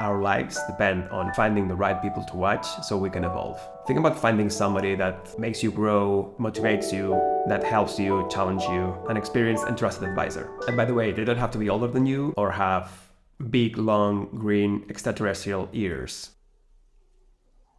Our lives depend on finding the right people to watch so we can evolve. Think about finding somebody that makes you grow, motivates you, that helps you, challenge you, an experienced and trusted advisor. And by the way, they don't have to be older than you or have big, long, green, extraterrestrial ears.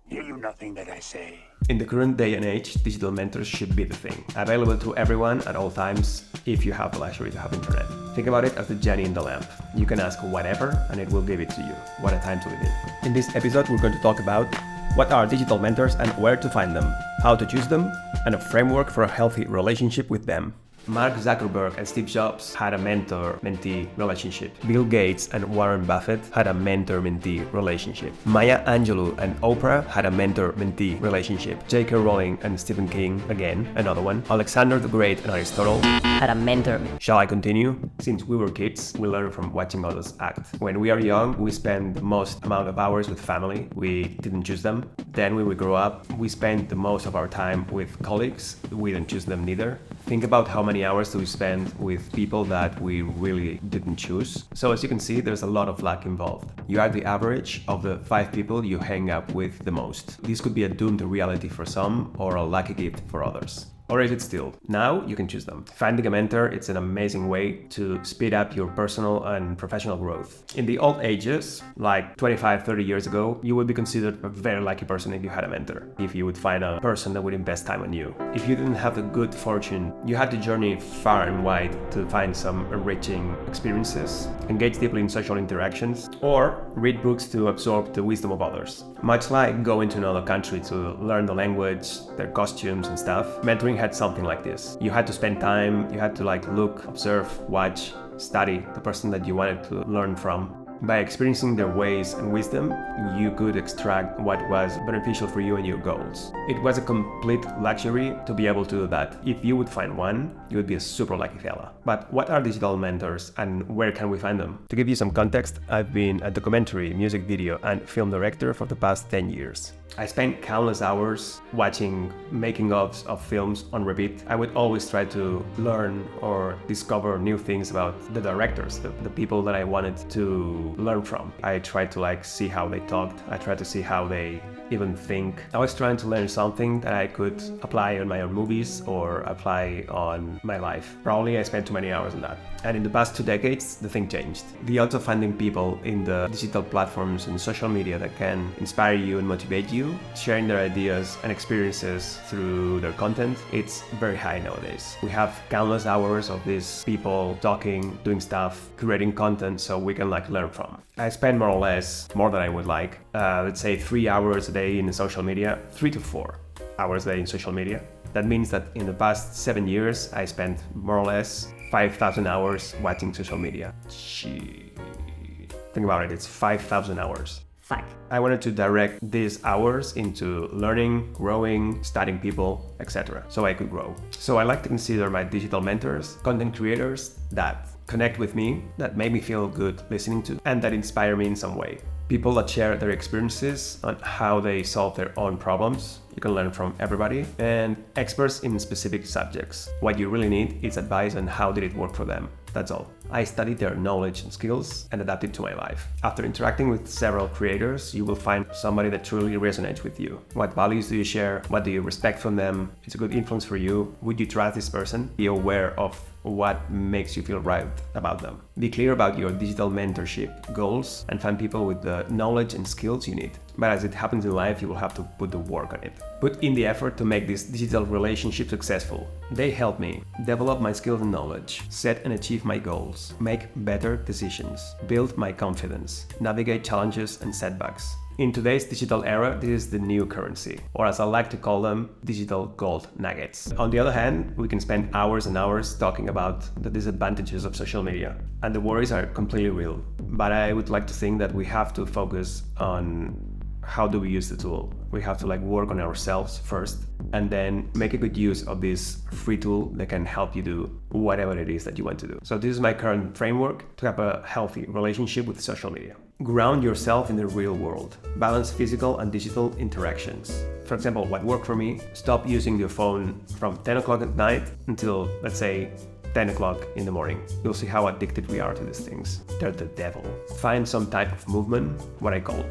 Hear you nothing that I say. In the current day and age, digital mentors should be the thing. Available to everyone at all times if you have the luxury to have internet. Think about it as the genie in the lamp. You can ask whatever and it will give it to you. What a time to live in. In this episode, we're going to talk about what are digital mentors and where to find them, how to choose them, and a framework for a healthy relationship with them. Mark Zuckerberg and Steve Jobs had a mentor-mentee relationship. Bill Gates and Warren Buffett had a mentor-mentee relationship. Maya Angelou and Oprah had a mentor-mentee relationship. J.K. Rowling and Stephen King, again, another one. Alexander the Great and Aristotle had a mentor. Shall I continue? Since we were kids, we learned from watching others act. When we are young, we spend the most amount of hours with family. We didn't choose them. Then when we grow up, we spend the most of our time with colleagues. We didn't choose them neither. Think about how many hours do we spend with people that we really didn't choose. So as you can see, there's a lot of luck involved. You are the average of the 5 people you hang up with the most. This could be a doomed reality for some or a lucky gift for others. Or is it still? Now you can choose them. Finding a mentor, it's an amazing way to speed up your personal and professional growth. In the old ages, like 25, 30 years ago, you would be considered a very lucky person if you had a mentor. If you would find a person that would invest time on you. If you didn't have the good fortune, you had to journey far and wide to find some enriching experiences, engage deeply in social interactions, or read books to absorb the wisdom of others. Much like going to another country to learn the language, their costumes and stuff, mentoring had something like this. You had to spend time, you had to look, observe, watch, study the person that you wanted to learn from. By experiencing their ways and wisdom, you could extract what was beneficial for you and your goals. It was a complete luxury to be able to do that. If you would find one, you would be a super lucky fella. But what are digital mentors and where can we find them? To give you some context, I've been a documentary, music video and film director for the past 10 years. I spent countless hours watching making-ofs of films on repeat. I would always try to learn or discover new things about the directors, the people that I wanted to learn from. I tried to see how they talked. I tried to see how they even think. I was trying to learn something that I could apply on my own movies or apply on my life. Probably I spent too many hours on that. And in the past 2 decades, the thing changed. The odds of finding people in the digital platforms and social media that can inspire you and motivate you, sharing their ideas and experiences through their content, it's very high nowadays. We have countless hours of these people talking, doing stuff, creating content so we can learn from. I spend more or less more than I would like. Let's say 3 hours a day in social media, 3 to 4 hours a day in social media. That means that in the past 7 years, I spent more or less 5,000 hours watching social media. Think about it, it's 5,000 hours. Fuck. I wanted to direct these hours into learning, growing, studying people, etc. so I could grow. So I like to consider my digital mentors, content creators that connect with me, that make me feel good listening to, and that inspire me in some way. People that share their experiences on how they solve their own problems. You can learn from everybody. And experts in specific subjects. What you really need is advice on how did it work for them. That's all. I studied their knowledge and skills and adapted to my life. After interacting with several creators, you will find somebody that truly resonates with you. What values do you share? What do you respect from them? It's a good influence for you. Would you trust this person? Be aware of what makes you feel right about them. Be clear about your digital mentorship goals and find people with the knowledge and skills you need. But as it happens in life, you will have to put the work on it. Put in the effort to make this digital relationship successful. They help me develop my skills and knowledge, set and achieve my goals, make better decisions, build my confidence, navigate challenges and setbacks. In today's digital era, this is the new currency, or as I like to call them, digital gold nuggets. On the other hand, we can spend hours and hours talking about the disadvantages of social media, and the worries are completely real. But I would like to think that we have to focus on how do we use the tool. We have to work on ourselves first, and then make a good use of this free tool that can help you do whatever it is that you want to do. So this is my current framework to have a healthy relationship with social media. Ground yourself in the real world. Balance physical and digital interactions. For example, what worked for me, stop using your phone from 10 o'clock at night until, let's say, 10 o'clock in the morning. You'll see how addicted we are to these things. They're the devil. Find some type of movement, what I call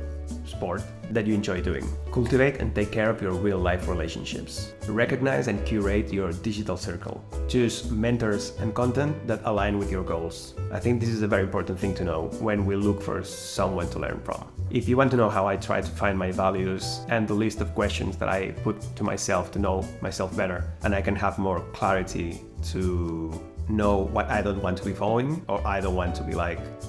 sport, that you enjoy doing. Cultivate and take care of your real-life relationships. Recognize and curate your digital circle. Choose mentors and content that align with your goals. I think this is a very important thing to know when we look for someone to learn from. If you want to know how I try to find my values and the list of questions that I put to myself to know myself better, and I can have more clarity to know what I don't want to be following or I don't want to be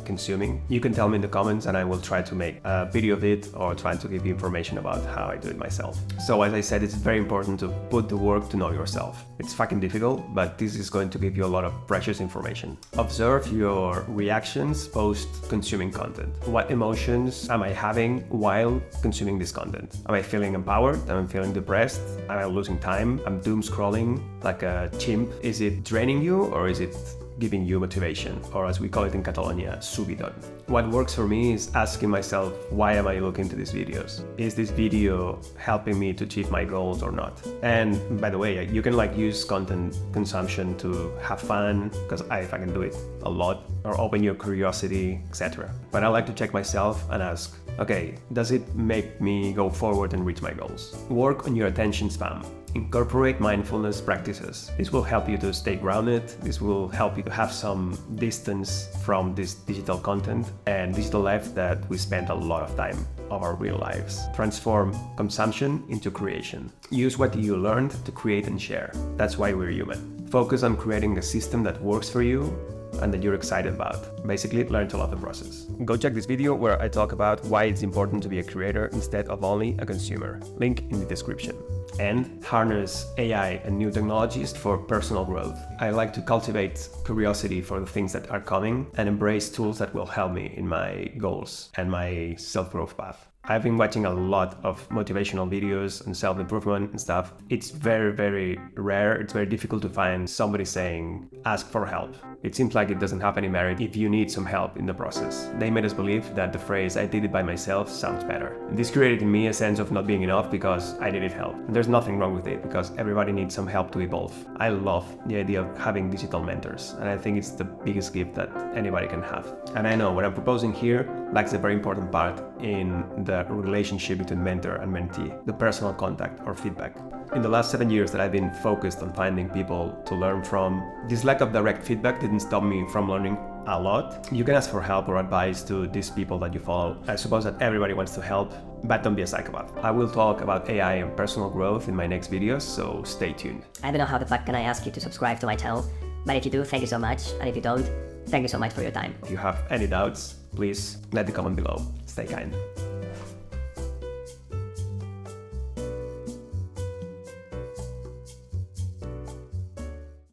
consuming, you can tell me in the comments and I will try to make a video of it or try to give you information about how I do it myself. So as I said, it's very important to put the work to know yourself. It's fucking difficult, but this is going to give you a lot of precious information. Observe your reactions post consuming content. What emotions am I having while consuming this content? Am I feeling empowered? Am I feeling depressed? Am I losing time? I'm doom scrolling like a chimp. Is it draining you or is it giving you motivation, or as we call it in Catalonia, subidon? What works for me is asking myself, why am I looking to these videos? Is this video helping me to achieve my goals or not? And by the way, you can use content consumption to have fun, because I fucking do it a lot, or open your curiosity, etc. But I like to check myself and ask, okay, does it make me go forward and reach my goals? Work on your attention span. Incorporate mindfulness practices. This will help you to stay grounded. This will help you to have some distance from this digital content and digital life that we spend a lot of time of our real lives. Transform consumption into creation. Use what you learned to create and share. That's why we're human. Focus on creating a system that works for you and that you're excited about. Basically, learn to love the process. Go check this video where I talk about why it's important to be a creator instead of only a consumer. Link in the description. And harness AI and new technologies for personal growth. I like to cultivate curiosity for the things that are coming and embrace tools that will help me in my goals and my self-growth path. I've been watching a lot of motivational videos and self-improvement and stuff. It's very, very rare. It's very difficult to find somebody saying, ask for help. It seems like it doesn't have any merit if you need some help in the process. They made us believe that the phrase, I did it by myself, sounds better. This created in me a sense of not being enough because I needed help. And there's nothing wrong with it because everybody needs some help to evolve. I love the idea of having digital mentors, and I think it's the biggest gift that anybody can have. And I know what I'm proposing here lacks a very important part in the relationship between mentor and mentee, the personal contact or feedback. In the last 7 years that I've been focused on finding people to learn from, this lack of direct feedback didn't stop me from learning a lot. You can ask for help or advice to these people that you follow. I suppose that everybody wants to help, but don't be a psychopath. I will talk about AI and personal growth in my next videos, so stay tuned. I don't know how the fuck can I ask you to subscribe to my channel, but if you do, thank you so much, and if you don't, thank you so much for your time. If you have any doubts, please let the comment below. Stay kind.